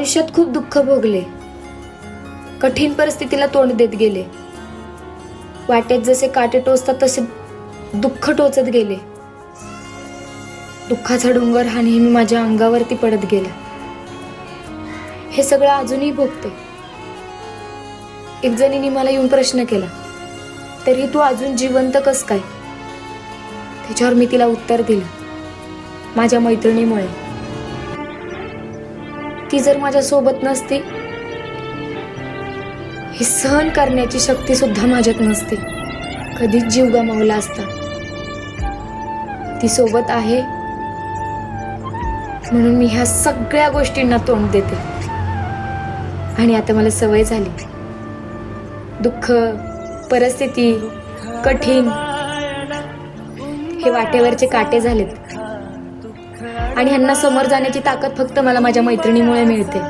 आयुष्यात खूप दुःख भोगले, कठीण परिस्थितीला तोंड देत गेले. वाटेत जसे काटे टोचतात तसे दुःख टोचत गेले. दुःखाचा डोंगर हा नेहमी माझ्या अंगावरती पडत गेला. हे सगळं अजूनही भोगते. एक जणीने मला येऊन प्रश्न केला, तरी तू अजून जिवंत कस काय? त्याच्यावर मी तिला उत्तर दिलं, माझ्या मैत्रिणीमुळे. ती जर माझ्या सोबत नसती, हे सहन करण्याची शक्ती सुद्धा माझ्यात नसती. कधीच जीव गमावला असता. ती सोबत आहे म्हणून मी ह्या सगळ्या गोष्टींना तोंड देते. आणि आता मला सवय झाली. दुःख, परिस्थिती, कठीण हे वाटेवरचे काटे झालेत. आणि ह्यांना समोर जाण्याची ताकद फक्त मला माझ्या मैत्रिणीमुळे मिळते.